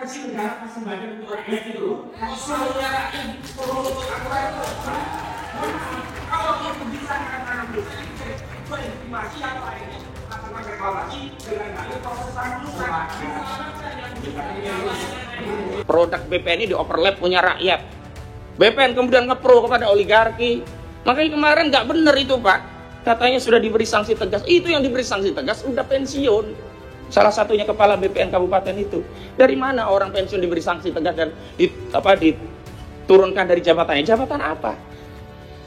kasih negara kasih bagian untuk rakyat itu, seluruhnya rakyat perlu untuk aturan itu. Kalau itu bisa anak bisa berintimasi apa ini akan reklamasi dengan dalil proses pengurusan. Produk BPN ini di-overlap punya rakyat. BPN kemudian ngepro kepada oligarki. Makanya kemarin nggak benar itu, Pak. Katanya sudah diberi sanksi tegas. Itu yang diberi sanksi tegas udah pensiun. Salah satunya kepala BPN kabupaten itu. Dari mana orang pensiun diberi sanksi tegas dan diturunkan dari jabatannya? Jabatan apa?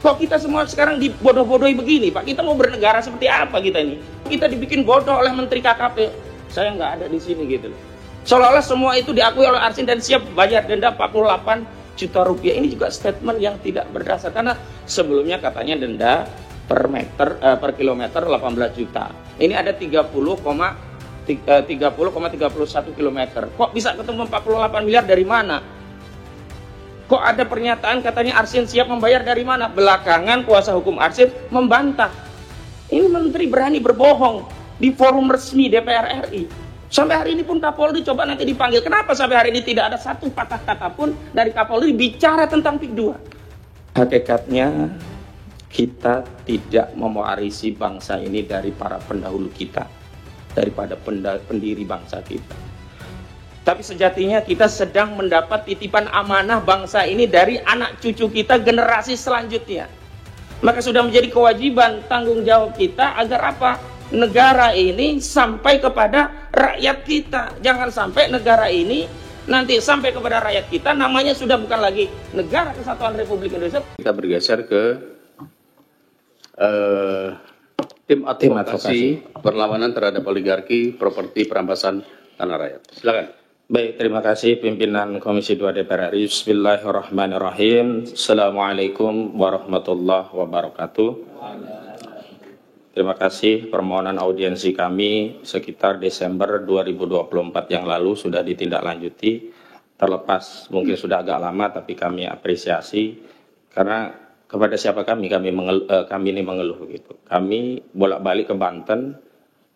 Kok kita semua sekarang dibodoh-bodohi begini, Pak? Kita mau bernegara seperti apa kita ini? Kita dibikin bodoh oleh Menteri KKP. Saya nggak ada di sini gitu loh. Seolah-olah semua itu diakui oleh Arsin dan siap bayar denda 48 juta rupiah. Ini juga statement yang tidak berdasar. Karena sebelumnya katanya denda per kilometer 18 juta. Ini ada 30,31 kilometer. Kok bisa ketemu 48 miliar dari mana? Kok ada pernyataan katanya Arsin siap membayar dari mana? Belakangan kuasa hukum Arsin membantah. Ini menteri berani berbohong di forum resmi DPR RI. Sampai hari ini pun Kapolri coba nanti dipanggil. Kenapa sampai hari ini tidak ada satu patah kata pun dari Kapolri bicara tentang PIK 2? Hakikatnya kita tidak mewarisi bangsa ini dari para pendahulu kita, daripada pendiri bangsa kita. Tapi sejatinya kita sedang mendapat titipan amanah bangsa ini dari anak cucu kita generasi selanjutnya. Maka sudah menjadi kewajiban tanggung jawab kita agar apa? Negara ini sampai kepada rakyat kita. Jangan sampai negara ini nanti sampai kepada rakyat kita namanya sudah bukan lagi Negara Kesatuan Republik Indonesia. Kita bergeser ke tim advokasi perlawanan terhadap oligarki properti perampasan tanah rakyat. Silakan. Baik, terima kasih pimpinan Komisi 2 DPR RI. Bismillahirrahmanirrahim. Assalamualaikum warahmatullahi wabarakatuh. Terima kasih permohonan audiensi kami sekitar Desember 2024 yang lalu sudah ditindaklanjuti. Terlepas mungkin sudah agak lama tapi kami apresiasi karena kepada siapa kami ini mengeluh gitu. Kami bolak-balik ke Banten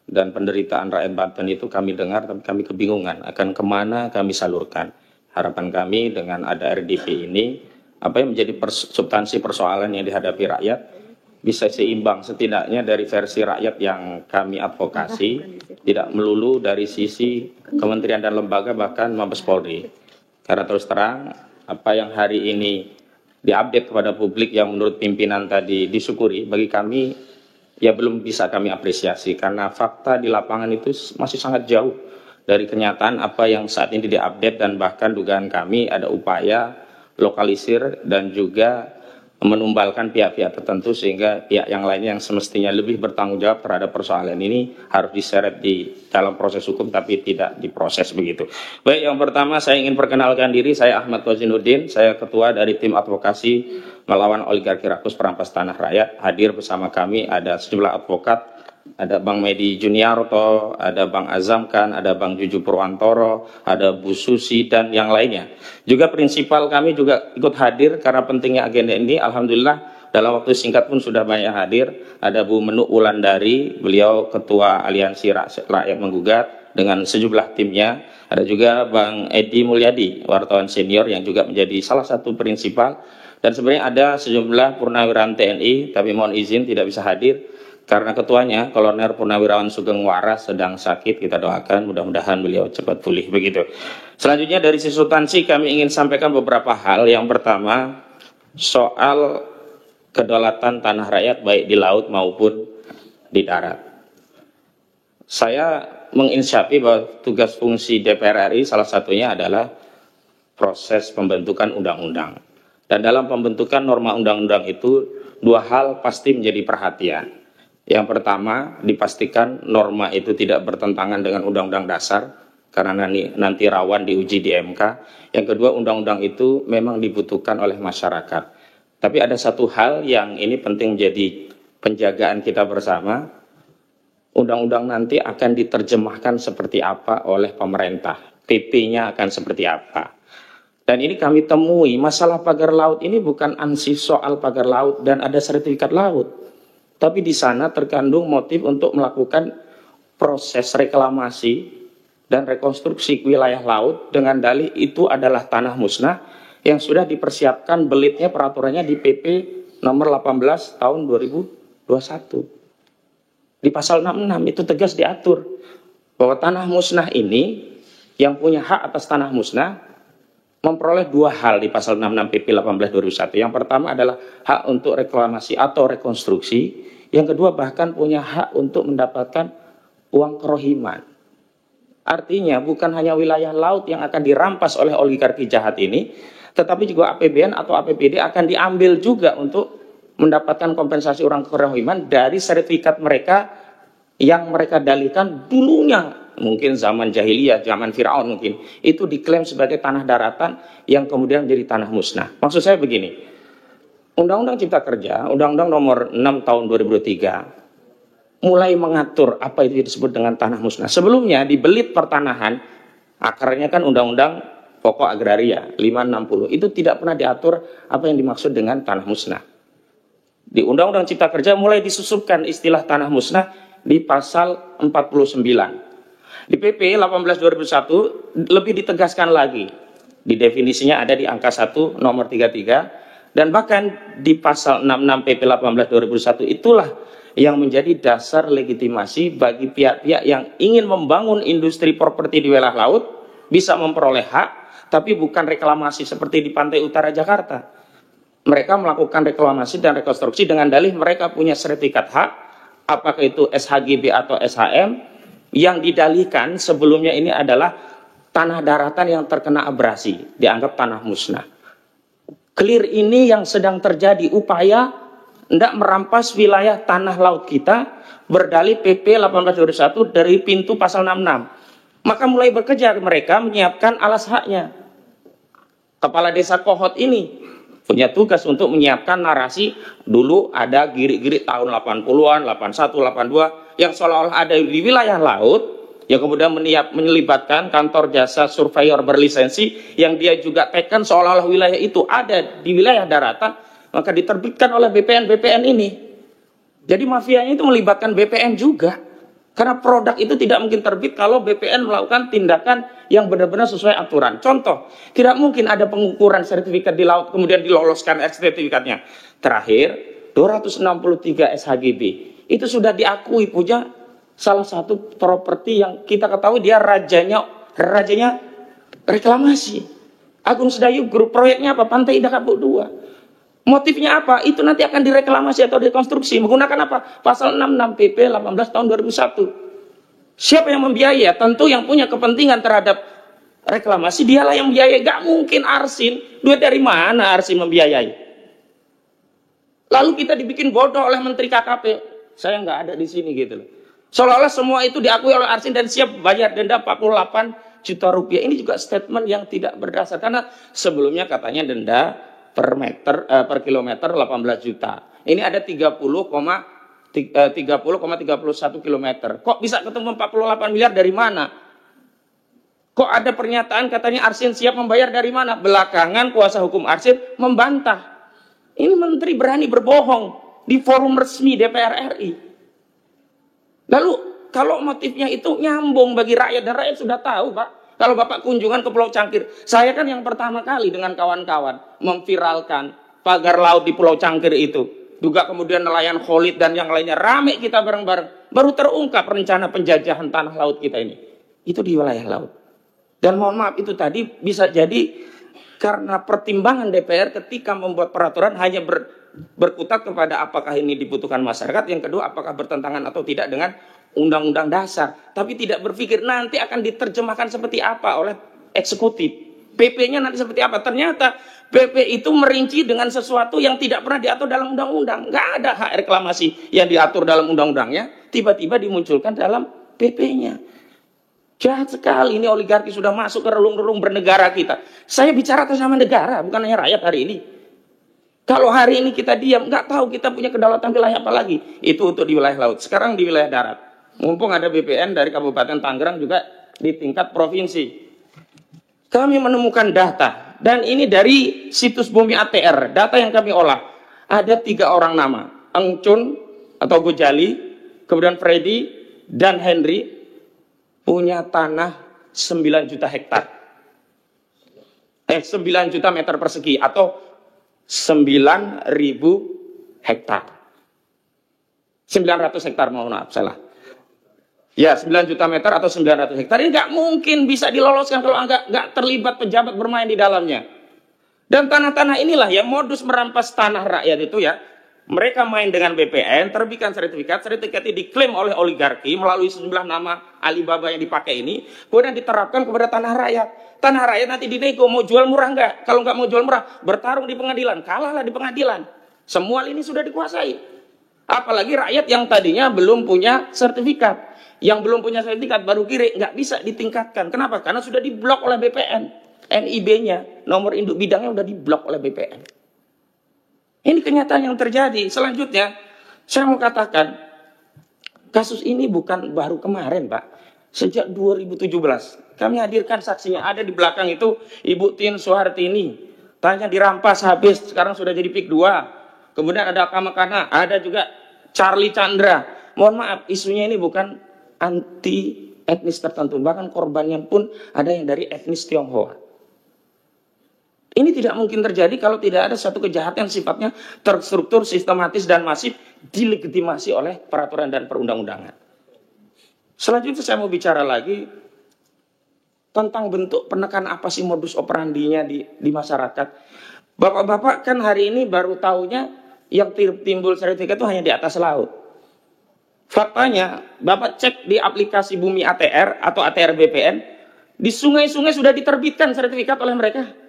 dan penderitaan rakyat Banten itu kami dengar tapi kami kebingungan akan kemana kami salurkan. Harapan kami dengan ada RDP ini apa yang menjadi substansi persoalan yang dihadapi rakyat bisa seimbang setidaknya dari versi rakyat yang kami advokasi, tidak melulu dari sisi kementerian dan lembaga bahkan Mabes Polri. Karena terus terang apa yang hari ini diupdate kepada publik yang menurut pimpinan tadi disyukuri, bagi kami ya belum bisa kami apresiasi karena fakta di lapangan itu masih sangat jauh dari kenyataan apa yang saat ini diupdate dan bahkan dugaan kami ada upaya lokalisir dan juga menumbalkan pihak-pihak tertentu sehingga pihak yang lainnya yang semestinya lebih bertanggung jawab terhadap persoalan ini harus diseret di dalam proses hukum tapi tidak diproses begitu. Baik, yang pertama saya ingin perkenalkan diri, saya Ahmad Wazinuddin, saya ketua dari tim advokasi melawan oligarki rakus perampas tanah rakyat. Hadir bersama kami ada sejumlah advokat, ada Bang Medi Juniarto, ada Bang Azam Khan, ada Bang Juju Purwantoro, ada Bu Susi dan yang lainnya. Juga prinsipal kami juga ikut hadir karena pentingnya agenda ini. Alhamdulillah dalam waktu singkat pun sudah banyak hadir. Ada Bu Menuk Wulandari, beliau Ketua Aliansi Rakyat Menggugat dengan sejumlah timnya. Ada juga Bang Edi Mulyadi, wartawan senior yang juga menjadi salah satu prinsipal. Dan sebenarnya ada sejumlah purnawirawan TNI, tapi mohon izin tidak bisa hadir. Karena ketuanya, Kolonel Purnawirawan Sugeng Waras sedang sakit, kita doakan mudah-mudahan beliau cepat pulih begitu. Selanjutnya dari sisi substansi kami ingin sampaikan beberapa hal. Yang pertama, soal kedaulatan tanah rakyat baik di laut maupun di darat. Saya menginsyafi bahwa tugas fungsi DPR RI salah satunya adalah proses pembentukan undang-undang. Dan dalam pembentukan norma undang-undang itu dua hal pasti menjadi perhatian. Yang pertama, dipastikan norma itu tidak bertentangan dengan Undang-Undang Dasar, karena nanti rawan diuji di MK. Yang kedua, undang-undang itu memang dibutuhkan oleh masyarakat. Tapi ada satu hal yang ini penting menjadi penjagaan kita bersama. Undang-undang nanti akan diterjemahkan seperti apa oleh pemerintah. PP-nya akan seperti apa. Dan ini kami temui, masalah pagar laut ini bukan ansih soal pagar laut dan ada sertifikat laut. Tapi di sana terkandung motif untuk melakukan proses reklamasi dan rekonstruksi wilayah laut dengan dalih itu adalah tanah musnah yang sudah dipersiapkan belitnya peraturannya di PP nomor 18 tahun 2021. Di pasal 66 itu tegas diatur bahwa tanah musnah ini yang punya hak atas tanah musnah memperoleh dua hal di pasal 66 PP 18 2001. Yang pertama adalah hak untuk reklamasi atau rekonstruksi. Yang kedua bahkan punya hak untuk mendapatkan uang kerohiman. Artinya bukan hanya wilayah laut yang akan dirampas oleh oligarki jahat ini, tetapi juga APBN atau APBD akan diambil juga untuk mendapatkan kompensasi uang kerohiman dari sertifikat mereka yang mereka dalihkan dulunya, mungkin zaman jahiliyah, zaman Firaun mungkin, itu diklaim sebagai tanah daratan yang kemudian menjadi tanah musnah. Maksud saya begini, Undang-Undang Cipta Kerja, Undang-Undang nomor 6 tahun 2003, mulai mengatur apa itu disebut dengan tanah musnah. Sebelumnya di belit pertanahan, akarnya kan Undang-Undang Pokok Agraria 560, itu tidak pernah diatur apa yang dimaksud dengan tanah musnah. Di Undang-Undang Cipta Kerja mulai disusupkan istilah tanah musnah di pasal 49. Di PP 18 2001 lebih ditegaskan lagi. Di definisinya ada di angka 1 nomor 33 dan bahkan di pasal 66 PP 18 2001 itulah yang menjadi dasar legitimasi bagi pihak-pihak yang ingin membangun industri properti di wilayah laut bisa memperoleh hak, tapi bukan reklamasi seperti di pantai utara Jakarta. Mereka melakukan reklamasi dan rekonstruksi dengan dalih mereka punya sertifikat hak, apakah itu SHGB atau SHM, yang didalihkan sebelumnya ini adalah tanah daratan yang terkena abrasi, dianggap tanah musnah. Clear ini yang sedang terjadi, upaya hendak merampas wilayah tanah laut kita, berdalih PP 1821 dari pintu pasal 66. Maka mulai bekerja mereka menyiapkan alas haknya. Kepala Desa Kohot ini punya tugas untuk menyiapkan narasi. Dulu ada girik-girik tahun 80-an, 81, 82 yang seolah-olah ada di wilayah laut, yang kemudian menyelibatkan kantor jasa surveyor berlisensi yang dia juga tekan seolah-olah wilayah itu ada di wilayah daratan, maka diterbitkan oleh BPN ini. Jadi mafianya itu melibatkan BPN juga. Karena produk itu tidak mungkin terbit kalau BPN melakukan tindakan yang benar-benar sesuai aturan. Contoh, tidak mungkin ada pengukuran sertifikat di laut kemudian diloloskan sertifikatnya. Terakhir, 263 SHGB. Itu sudah diakui punya salah satu properti yang kita ketahui dia rajanya reklamasi. Agung Sedayu Group, proyeknya apa? Pantai Indah Kapuk 2. Motifnya apa? Itu nanti akan direklamasi atau rekonstruksi. Menggunakan apa? Pasal 66 PP 18 tahun 2001. Siapa yang membiayai? Tentu yang punya kepentingan terhadap reklamasi, dialah yang membiayai. Gak mungkin Arsin. Duit dari mana Arsin membiayai? Lalu kita dibikin bodoh oleh Menteri KKP. Saya nggak ada di sini gitu loh. Seolah-olah semua itu diakui oleh Arsin dan siap bayar denda 48 juta rupiah. Ini juga statement yang tidak berdasar. Karena sebelumnya katanya denda per kilometer 18 juta. Ini ada 30,31 kilometer. Kok bisa ketemu 48 miliar dari mana? Kok ada pernyataan katanya Arsin siap membayar dari mana? Belakangan kuasa hukum Arsin membantah. Ini menteri berani berbohong di forum resmi DPR RI. Lalu kalau motifnya itu nyambung bagi rakyat, dan rakyat sudah tahu, Pak. Kalau Bapak kunjungan ke Pulau Cangkir, saya kan yang pertama kali dengan kawan-kawan memviralkan pagar laut di Pulau Cangkir itu. Juga kemudian nelayan Khalid dan yang lainnya, rame kita bareng-bareng. Baru terungkap rencana penjajahan tanah laut kita ini. Itu di wilayah laut. Dan mohon maaf, itu tadi bisa jadi karena pertimbangan DPR ketika membuat peraturan hanya berkutat kepada apakah ini dibutuhkan masyarakat. Yang kedua, apakah bertentangan atau tidak dengan Undang-Undang Dasar, tapi tidak berpikir nanti akan diterjemahkan seperti apa oleh eksekutif. PP-nya nanti seperti apa? Ternyata PP itu merinci dengan sesuatu yang tidak pernah diatur dalam undang-undang. Nggak ada hak reklamasi yang diatur dalam undang-undangnya, tiba-tiba dimunculkan dalam PP-nya. Jahat sekali, ini oligarki sudah masuk ke relung-relung bernegara kita. Saya bicara atas nama negara, bukan hanya rakyat hari ini. Kalau hari ini kita diam, nggak tahu kita punya kedaulatan wilayah apa lagi. Itu untuk di wilayah laut. Sekarang di wilayah darat. Mumpung ada BPN dari Kabupaten Tangerang juga di tingkat provinsi. Kami menemukan data. Dan ini dari situs Bumi ATR. Data yang kami olah. Ada 3 orang nama. Engcun atau Gojali. Kemudian Freddy dan Henry. Punya tanah 9 juta hektar. 9 juta meter persegi atau 9.000 hektar. 900 hektar, mohon maaf, salah. Ya, 9 juta meter atau 900 hektar. Ini nggak mungkin bisa diloloskan kalau nggak terlibat pejabat bermain di dalamnya. Dan tanah-tanah inilah yang modus merampas tanah rakyat itu ya. Mereka main dengan BPN, terbitkan sertifikat ini diklaim oleh oligarki melalui sejumlah nama Alibaba yang dipakai ini, kemudian diterapkan kepada tanah rakyat. Tanah rakyat nanti dinego, mau jual murah nggak? Kalau nggak mau jual murah, bertarung di pengadilan, kalahlah di pengadilan. Semua ini sudah dikuasai. Apalagi rakyat yang tadinya belum punya sertifikat. Yang belum punya sertifikat baru kiri, nggak bisa ditingkatkan. Kenapa? Karena sudah diblok oleh BPN. NIB-nya, nomor induk bidangnya sudah diblok oleh BPN. Ini kenyataan yang terjadi. Selanjutnya, saya mau katakan, kasus ini bukan baru kemarin, Pak. Sejak 2017, kami hadirkan saksinya. Ada di belakang itu Ibu Tin Soehartini. Tanya dirampas habis, sekarang sudah jadi PIK 2. Kemudian ada Kamakana, ada juga Charlie Chandra. Mohon maaf, isunya ini bukan anti etnis tertentu. Bahkan korbannya pun ada yang dari etnis Tionghoa. Ini tidak mungkin terjadi kalau tidak ada satu kejahatan yang sifatnya terstruktur, sistematis, dan masif dilegitimasi oleh peraturan dan perundang-undangan. Selanjutnya saya mau bicara lagi tentang bentuk penekan apa sih modus operandinya di masyarakat. Bapak-bapak kan hari ini baru tahunya yang timbul sertifikat itu hanya di atas laut. Faktanya, Bapak cek di aplikasi Bumi ATR atau ATR BPN, di sungai-sungai sudah diterbitkan sertifikat oleh mereka.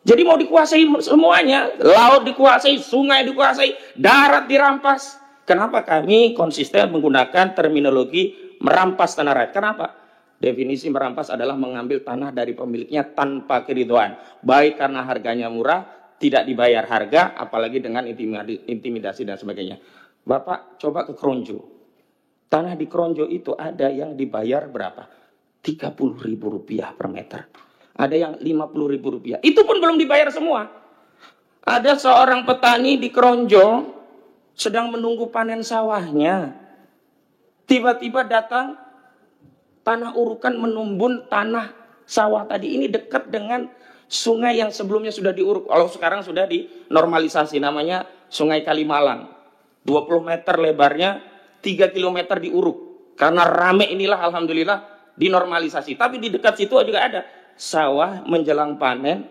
Jadi mau dikuasai semuanya, laut dikuasai, sungai dikuasai, darat dirampas. Kenapa kami konsisten menggunakan terminologi merampas tanah rakyat? Kenapa? Definisi merampas adalah mengambil tanah dari pemiliknya tanpa keridhaan. Baik karena harganya murah, tidak dibayar harga, apalagi dengan intimidasi dan sebagainya. Bapak coba ke Kronjo. Tanah di Kronjo itu ada yang dibayar berapa? Rp30.000 per meter. Ada yang Rp50.000. Itu pun belum dibayar semua. Ada seorang petani di Kronjo sedang menunggu panen sawahnya. Tiba-tiba datang tanah urukan menumbun tanah sawah tadi. Ini dekat dengan sungai yang sebelumnya sudah diuruk. Kalau sekarang sudah dinormalisasi, namanya Sungai Kalimalang. 20 meter lebarnya, 3 kilometer diuruk. Karena rame inilah alhamdulillah dinormalisasi. Tapi di dekat situ juga ada sawah menjelang panen,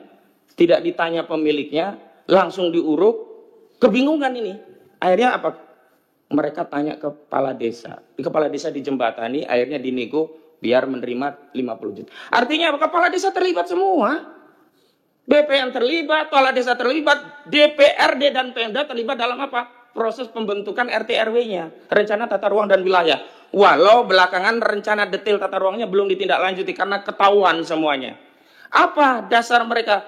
tidak ditanya pemiliknya, langsung diuruk, kebingungan ini. Akhirnya apa? Mereka tanya ke kepala desa. Di kepala desa dijembatani, akhirnya dinego biar menerima 50 juta. Artinya apa? Kepala desa terlibat semua. BPN terlibat, kepala desa terlibat, DPRD dan Pemda terlibat dalam apa? Proses pembentukan RT/RW-nya, rencana tata ruang dan wilayah. Walau belakangan rencana detail tata ruangnya belum ditindaklanjuti karena ketahuan semuanya. Apa dasar mereka?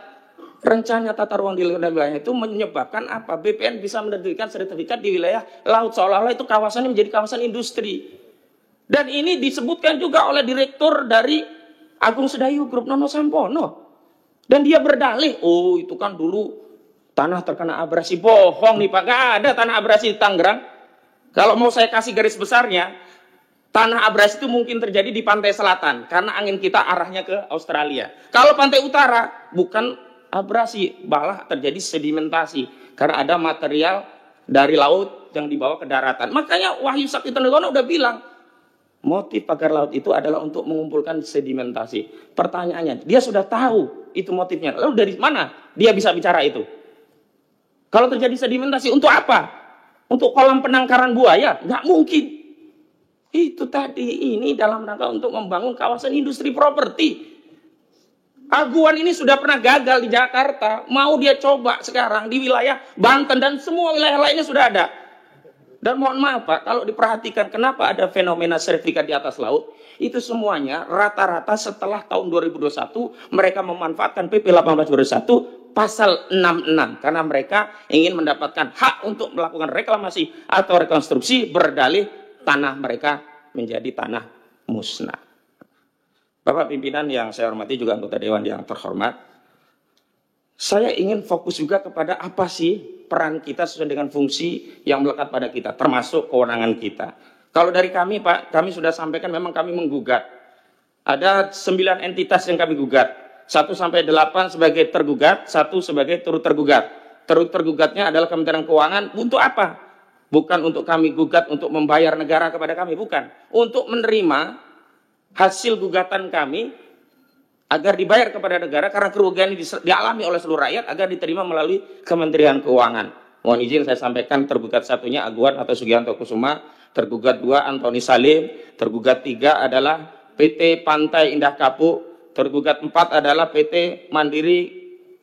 Rencana tata ruang di wilayah itu menyebabkan apa? BPN bisa menerbitkan sertifikat di wilayah laut seolah-olah itu kawasannya menjadi kawasan industri. Dan ini disebutkan juga oleh direktur dari Agung Sedayu Group Nono Sampono. Dan dia berdalih, oh itu kan dulu tanah terkena abrasi. Bohong nih Pak, nggak ada tanah abrasi di Tangerang. Kalau mau saya kasih garis besarnya, tanah abrasi itu mungkin terjadi di pantai selatan karena angin kita arahnya ke Australia. Kalau pantai utara bukan abrasi, malah terjadi sedimentasi karena ada material dari laut yang dibawa ke daratan. Makanya Wahyu Sakti Tenggono udah bilang motif pagar laut itu adalah untuk mengumpulkan sedimentasi. Pertanyaannya, dia sudah tahu itu motifnya. Lalu dari mana dia bisa bicara itu? Kalau terjadi sedimentasi untuk apa? Untuk kolam penangkaran buaya? Nggak mungkin. Itu tadi ini dalam rangka untuk membangun kawasan industri properti. Aguan ini sudah pernah gagal di Jakarta. Mau dia coba sekarang di wilayah Banten dan semua wilayah lainnya sudah ada. Dan mohon maaf Pak, kalau diperhatikan kenapa ada fenomena sertifikat di atas laut, itu semuanya rata-rata setelah tahun 2021 mereka memanfaatkan PP 1821 pasal 66 karena mereka ingin mendapatkan hak untuk melakukan reklamasi atau rekonstruksi berdalih tanah mereka menjadi tanah musnah. Bapak pimpinan yang saya hormati juga anggota dewan yang terhormat, saya ingin fokus juga kepada apa sih peran kita sesuai dengan fungsi yang melekat pada kita, termasuk kewenangan kita. Kalau dari kami Pak, kami sudah sampaikan memang kami menggugat Ada 9 entitas yang kami gugat. 1 sampai 8 sebagai tergugat, 1 sebagai turut tergugat. Turut tergugatnya adalah Kementerian Keuangan. Untuk apa? Bukan untuk kami gugat untuk membayar negara kepada kami, bukan. Untuk menerima hasil gugatan kami agar dibayar kepada negara karena kerugian ini dialami oleh seluruh rakyat agar diterima melalui Kementerian Keuangan. Mohon izin saya sampaikan tergugat 1-nya Aguan atau Sugianto Kusuma, tergugat 2 Antoni Salim, tergugat 3 adalah PT Pantai Indah Kapuk, tergugat 4 adalah PT Mandiri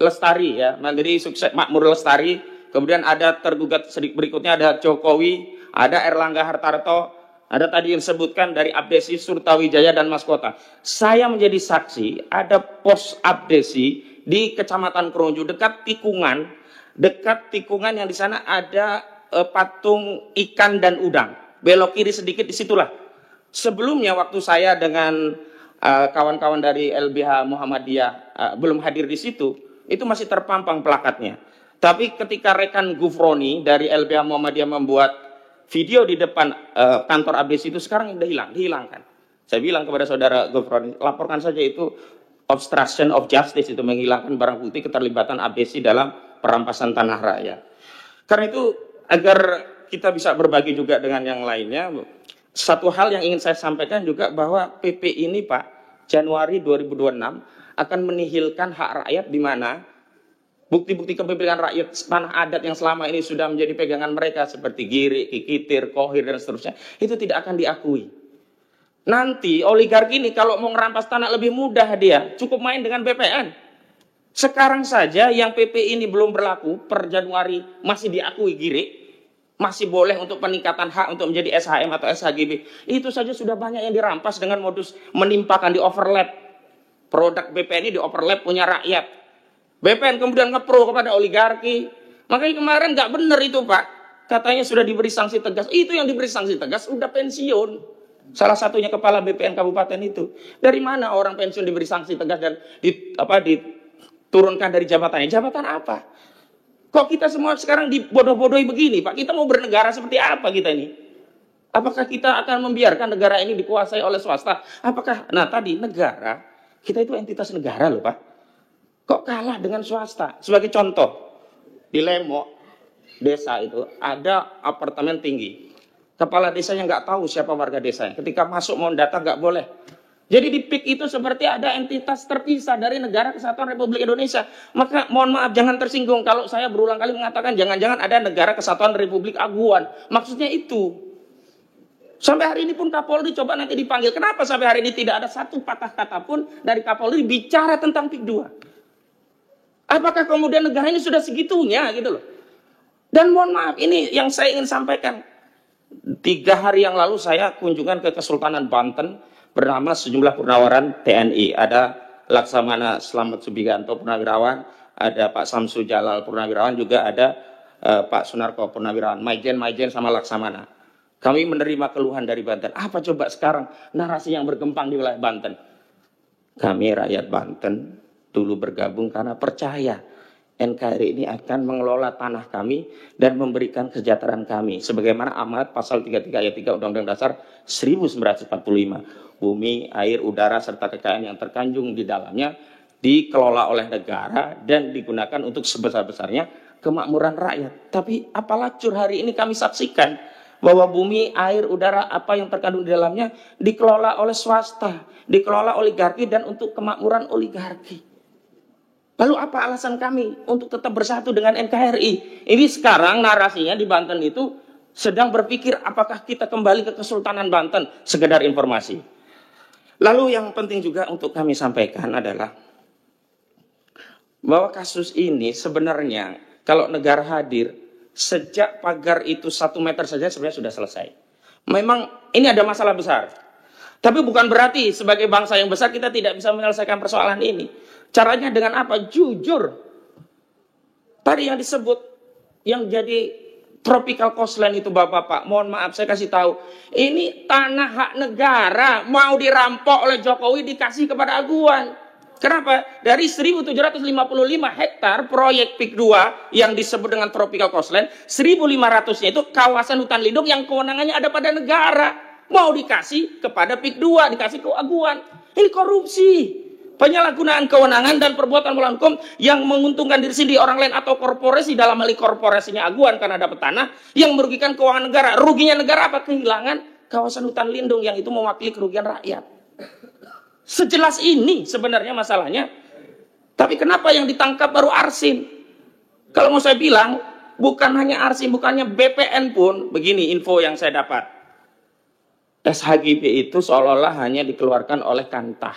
Lestari, ya, Mandiri Sukses Makmur Lestari. Kemudian ada tergugat berikutnya ada Jokowi, ada Erlangga Hartarto, ada tadi yang disebutkan dari Abdesi Surtawijaya dan Mas Kota. Saya menjadi saksi ada pos Abdesi di Kecamatan Kronju dekat tikungan yang di sana ada patung ikan dan udang. Belok kiri sedikit disitulah. Sebelumnya waktu saya dengan kawan-kawan dari LBH Muhammadiyah belum hadir di situ, itu masih terpampang plakatnya. Tapi ketika rekan Gufroni dari LBH Muhammadiyah membuat video di depan kantor ABS itu, sekarang udah dihilangkan. Saya bilang kepada saudara Gufroni, laporkan saja itu obstruction of justice, itu menghilangkan barang bukti keterlibatan ABS dalam perampasan tanah rakyat. Karena itu agar kita bisa berbagi juga dengan yang lainnya, satu hal yang ingin saya sampaikan juga bahwa PP ini Pak, Januari 2026 akan menihilkan hak rakyat di mana bukti-bukti kepemilikan rakyat tanah adat yang selama ini sudah menjadi pegangan mereka seperti Giri, Kikitir, Kohir dan seterusnya itu tidak akan diakui. Nanti oligarki ini kalau mau merampas tanah lebih mudah, dia cukup main dengan BPN. Sekarang saja yang PP ini belum berlaku per Januari masih diakui Giri, masih boleh untuk peningkatan hak untuk menjadi SHM atau SHGB. Itu saja sudah banyak yang dirampas dengan modus menimpakan, di overlap. Produk BPN ini di overlap punya rakyat. BPN kemudian ngepro kepada oligarki. Makanya kemarin nggak benar itu Pak. Katanya sudah diberi sanksi tegas. Itu yang diberi sanksi tegas udah pensiun. Salah satunya kepala BPN kabupaten itu. Dari mana orang pensiun diberi sanksi tegas dan diturunkan dari jabatannya? Jabatan apa? Kok kita semua sekarang dibodoh-bodohi begini, Pak? Kita mau bernegara seperti apa kita ini? Apakah kita akan membiarkan negara ini dikuasai oleh swasta? Apakah, nah tadi negara, kita itu entitas negara loh Pak. Kok kalah dengan swasta? Sebagai contoh, di Lemok, desa itu ada apartemen tinggi. Kepala desanya nggak tahu siapa warga desanya. Ketika masuk mau data nggak boleh. Jadi di PIK itu seperti ada entitas terpisah dari Negara Kesatuan Republik Indonesia. Maka mohon maaf jangan tersinggung kalau saya berulang kali mengatakan jangan-jangan ada Negara Kesatuan Republik Aguan. Maksudnya itu. Sampai hari ini pun Kapolri coba nanti dipanggil. Kenapa sampai hari ini tidak ada satu patah kata pun dari Kapolri bicara tentang PIK 2? Apakah kemudian negara ini sudah segitunya gitu loh? Dan mohon maaf ini yang saya ingin sampaikan. 3 hari yang lalu saya kunjungan ke Kesultanan Banten bernama sejumlah purnawaran TNI. Ada Laksamana Slamet Subianto Purnawirawan, ada Pak Samsu Jalal Purnawirawan, juga ada Pak Sunarko Purnawirawan, Maijen sama Laksamana. Kami menerima keluhan dari Banten. Apa coba sekarang narasi yang berkembang di wilayah Banten? Kami rakyat Banten dulu bergabung karena percaya NKRI ini akan mengelola tanah kami dan memberikan kesejahteraan kami. Sebagaimana amanat pasal 33 ayat 3 Undang-Undang Dasar 1945. Bumi, air, udara, serta kekayaan yang terkandung di dalamnya dikelola oleh negara dan digunakan untuk sebesar-besarnya kemakmuran rakyat. Tapi apalah cur hari ini kami saksikan bahwa bumi, air, udara, apa yang terkandung di dalamnya dikelola oleh swasta, dikelola oligarki dan untuk kemakmuran oligarki. Lalu apa alasan kami untuk tetap bersatu dengan NKRI? Ini sekarang narasinya di Banten itu sedang berpikir apakah kita kembali ke Kesultanan Banten, sekedar informasi. Lalu yang penting juga untuk kami sampaikan adalah bahwa kasus ini sebenarnya kalau negara hadir sejak pagar itu 1 meter saja sebenarnya sudah selesai. Memang ini ada masalah besar. Tapi bukan berarti sebagai bangsa yang besar kita tidak bisa menyelesaikan persoalan ini. Caranya dengan apa? Jujur. Tadi yang disebut yang jadi tropical coastline itu Bapak-Bapak, mohon maaf saya kasih tahu. Ini tanah hak negara mau dirampok oleh Jokowi dikasih kepada Aguan. Kenapa? Dari 1.755 hektar proyek PIK 2 yang disebut dengan tropical coastline, 1.500-nya itu kawasan hutan lindung yang kewenangannya ada pada negara. mau dikasih kepada PIK 2, dikasih ke Aguan. Ini korupsi. Penyalahgunaan kewenangan dan perbuatan melawan hukum yang menguntungkan diri sendiri, orang lain atau korporasi, dalam hal korporasinya Aguan karena dapat tanah, yang merugikan keuangan negara. Ruginya negara apa? Kehilangan kawasan hutan lindung yang itu mewakili kerugian rakyat. Sejelas ini sebenarnya masalahnya. Tapi kenapa yang ditangkap baru Arsin? Kalau mau saya bilang, bukan hanya Arsin, bukannya BPN pun, begini info yang saya dapat. SHGB itu seolah-olah hanya dikeluarkan oleh Kantah.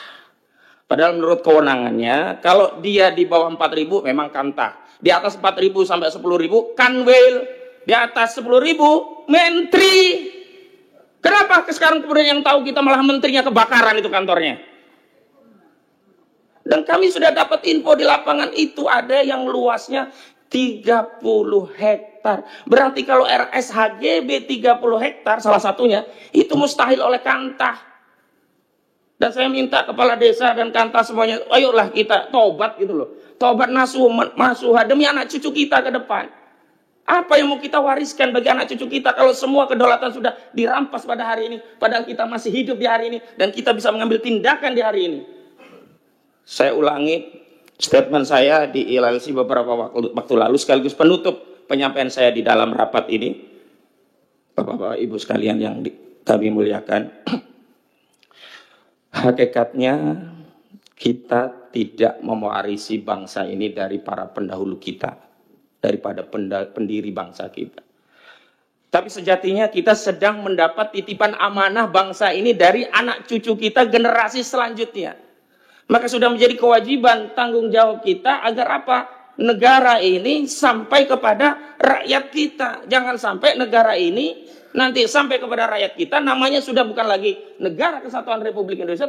Padahal menurut kewenangannya, kalau dia di bawah 4.000 memang Kantah. Di atas 4.000 sampai 10.000 Kanwil. Di atas 10.000 Menteri. Kenapa sekarang kemudian yang tahu kita malah menterinya kebakaran itu kantornya? Dan kami sudah dapat info di lapangan itu ada yang luasnya 30 hektar. Berarti kalau RSHGB 30 hektar salah satunya itu mustahil oleh Kantah. Dan saya minta kepala desa dan Kantah semuanya, ayolah kita tobat gitu loh. Tobat nasuha demi anak cucu kita ke depan. Apa yang mau kita wariskan bagi anak cucu kita kalau semua kedaulatan sudah dirampas pada hari ini, padahal kita masih hidup di hari ini dan kita bisa mengambil tindakan di hari ini. Saya ulangi statement saya di ILLC beberapa waktu lalu sekaligus penutup penyampaian saya di dalam rapat ini. Bapak-bapak, Ibu sekalian yang kami muliakan. Hakikatnya kita tidak mewarisi bangsa ini dari para pendahulu kita, daripada pendiri bangsa kita. Tapi sejatinya kita sedang mendapat titipan amanah bangsa ini dari anak cucu kita generasi selanjutnya. Maka sudah menjadi kewajiban tanggung jawab kita agar apa? Negara ini sampai kepada rakyat kita. Jangan sampai negara ini nanti sampai kepada rakyat kita, namanya sudah bukan lagi Negara Kesatuan Republik Indonesia.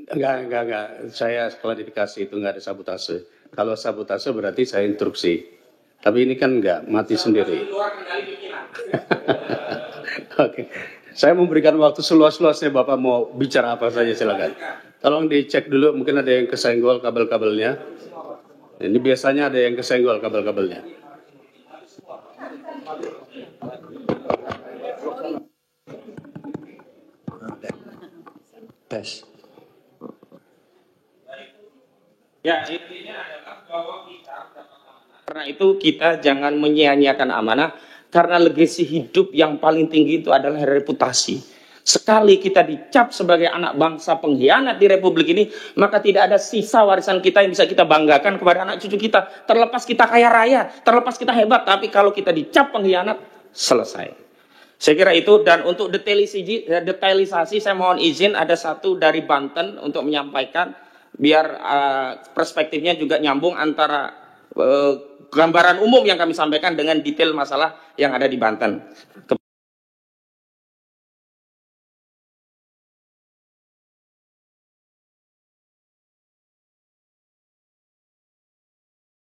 Enggak. Saya klarifikasi itu enggak ada sabotase. Kalau sabotase berarti saya instruksi. Tapi ini kan enggak, mati sendiri. Oke. Saya memberikan waktu seluas-luasnya, Bapak mau bicara apa saja silakan. Tolong dicek dulu, mungkin ada yang kesenggol kabel-kabelnya. Ini biasanya ada yang kesenggol kabel-kabelnya. Tes. Ya, intinya adalah bahwa kita karena itu kita jangan menyia-nyiakan amanah, karena legasi hidup yang paling tinggi itu adalah reputasi. Sekali kita dicap sebagai anak bangsa pengkhianat di Republik ini, maka tidak ada sisa warisan kita yang bisa kita banggakan kepada anak cucu kita. Terlepas kita kaya raya, terlepas kita hebat, tapi kalau kita dicap pengkhianat, selesai. Saya kira itu. Dan untuk detailisasi saya mohon izin ada satu dari Banten untuk menyampaikan, biar perspektifnya juga nyambung antara gambaran umum yang kami sampaikan dengan detail masalah yang ada di Banten.